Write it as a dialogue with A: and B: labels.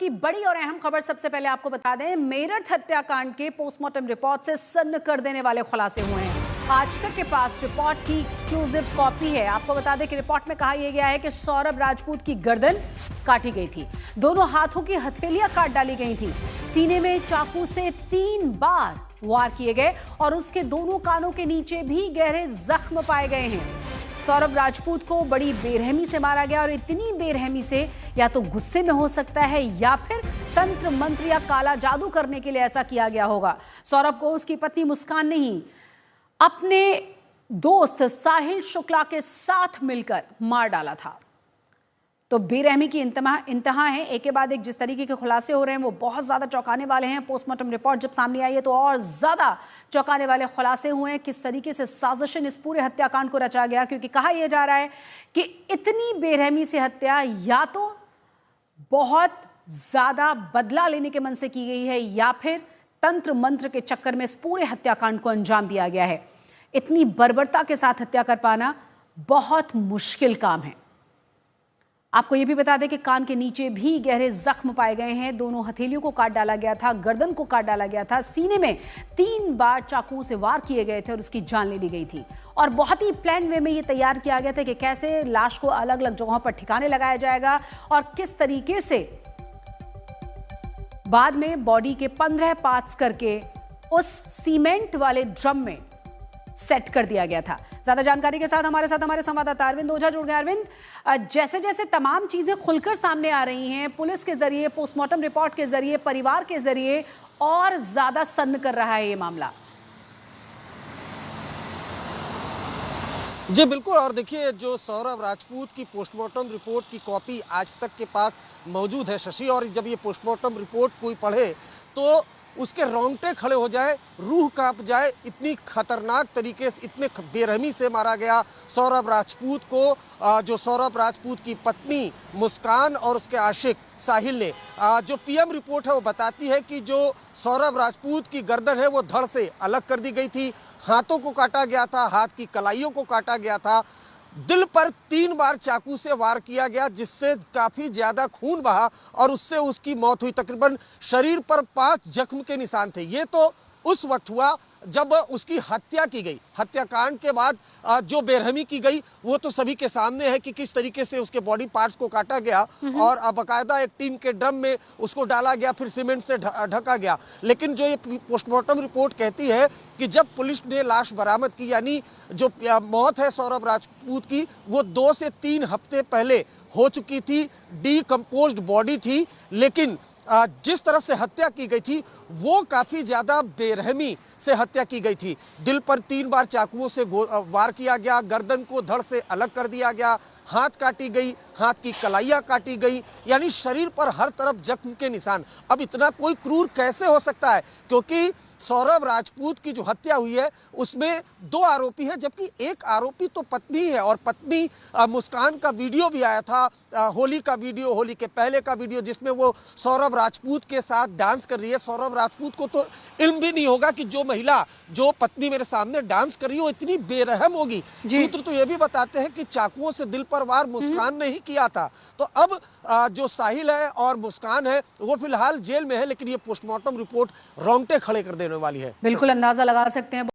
A: की बड़ी और अहम खबर सबसे पहले आपको बता दें, मेरठ हत्याकांड के पोस्टमार्टम रिपोर्ट से सन्न कर देने वाले खुलासे हुए हैं। आज तक के पास रिपोर्ट की एक्सक्लूसिव कॉपी है। आपको बता दें कि रिपोर्ट में कहा यह गया है कि सौरभ राजपूत की गर्दन काटी गई थी, दोनों हाथों की हथेलियां काट डाली गई थी, सीने में चाकू से 3 बार वार किए गए और उसके दोनों कानों के नीचे भी गहरे जख्म पाए गए हैं। सौरभ राजपूत को बड़ी बेरहमी से मारा गया और इतनी बेरहमी से या तो गुस्से में हो सकता है या फिर तंत्र मंत्र या काला जादू करने के लिए ऐसा किया गया होगा। सौरभ को उसकी पत्नी मुस्कान नहीं, अपने दोस्त साहिल शुक्ला के साथ मिलकर मार डाला था। तो बेरहमी की इंतहा है। एक के बाद एक जिस तरीके के खुलासे हो रहे हैं वो बहुत ज्यादा चौंकाने वाले हैं। पोस्टमार्टम रिपोर्ट जब सामने आई है तो और ज्यादा चौंकाने वाले खुलासे हुए हैं। किस तरीके से साजिशन इस पूरे हत्याकांड को रचा गया, क्योंकि कहा यह जा रहा है कि इतनी बेरहमी से हत्या या तो बहुत ज्यादा बदला लेने के मन से की गई है या फिर तंत्र मंत्र के चक्कर में इस पूरे हत्याकांड को अंजाम दिया गया है। इतनी बर्बरता के साथ हत्या कर पाना बहुत मुश्किल काम है। आपको यह भी बता दें कि कान के नीचे भी गहरे जख्म पाए गए हैं, दोनों हथेलियों को काट डाला गया था, गर्दन को काट डाला गया था, सीने में 3 बार चाकू से वार किए गए थे और उसकी जान ले ली गई थी। और बहुत ही प्लान वे में यह तैयार किया गया था कि कैसे लाश को अलग अलग जगहों पर ठिकाने लगाया जाएगा और किस तरीके से बाद में बॉडी के 15 पार्ट्स करके उस सीमेंट वाले ड्रम में सेट कर दिया गया था। ज्यादा जानकारी के साथ हमारे संवाददाता अरविंद ओझा जुड़ गए। अरविंद, जैसे जैसे तमाम चीजें खुलकर सामने आ रही हैं, पुलिस के जरिए, पोस्टमार्टम रिपोर्ट के जरिए, परिवार के जरिए, और ज्यादा सन्न कर रहा है ये मामला।
B: जी बिल्कुल। और देखिए, जो सौरभ राजपूत की पोस्टमार्टम रिपोर्ट की कॉपी आज तक के पास मौजूद है शशि, और जब ये पोस्टमार्टम रिपोर्ट कोई पढ़े तो उसके रोंगटे खड़े हो जाए, रूह कांप जाए। इतनी खतरनाक तरीके से, इतने बेरहमी से मारा गया सौरभ राजपूत को। जो सौरभ राजपूत की पत्नी मुस्कान और उसके आशिक साहिल ने, जो पीएम रिपोर्ट है वो बताती है कि जो सौरभ राजपूत की गर्दन है वो धड़ से अलग कर दी गई थी, हाथों को काटा गया था, हाथ की कलाइयों को काटा गया था, दिल पर 3 बार चाकू से वार किया गया जिससे काफ़ी ज़्यादा खून बहा और उससे उसकी मौत हुई। तकरीबन शरीर पर 5 जख्म के निशान थे। ये तो उस वक्त हुआ जब उसकी हत्या की गई। हत्याकांड के बाद जो बेरहमी की गई वो तो सभी के सामने है कि किस तरीके से उसके बॉडी पार्ट्स को काटा गया और बाकायदा एक टीन के ड्रम में उसको डाला गया, फिर सीमेंट से ढका गया। लेकिन जो ये पोस्टमार्टम रिपोर्ट कहती है कि जब पुलिस ने लाश बरामद की, यानी जो मौत है सौरभ राजपूत की, वो 2 से 3 हफ्ते पहले हो चुकी थी, डीकम्पोज्ड बॉडी थी। लेकिन जिस तरह से हत्या की गई थी वो काफ़ी ज़्यादा बेरहमी से हत्या की गई थी। दिल पर 3 बार चाकुओं से वार किया गया, गर्दन को धड़ से अलग कर दिया गया, हाथ काटी गई, हाथ की कलाइयाँ काटी गई, यानी शरीर पर हर तरफ जख्म के निशान। अब इतना कोई क्रूर कैसे हो सकता है, क्योंकि सौरभ राजपूत की जो हत्या हुई है उसमें 2 आरोपी हैं, जबकि एक आरोपी तो पत्नी है। और पत्नी मुस्कान का वीडियो भी आया था, होली का वीडियो, होली के पहले का वीडियो, जिसमें वो सौरभ राजपूत के साथ डांस कर रही है। सौरभ राजपूत को तो इल्म भी नहीं होगा कि जो महिला, जो पत्नी मेरे सामने डांस कर रही है वो इतनी बेरहम होगी। सूत्र तो ये भी बताते हैं कि चाकुओं से दिल पर वार मुस्कान ने ही किया था। तो अब जो साहिल है और मुस्कान है वो फिलहाल जेल में है, लेकिन ये पोस्टमार्टम रिपोर्ट रोंगटे खड़े कर देने वाली है।
A: बिल्कुल अंदाजा लगा सकते हैं।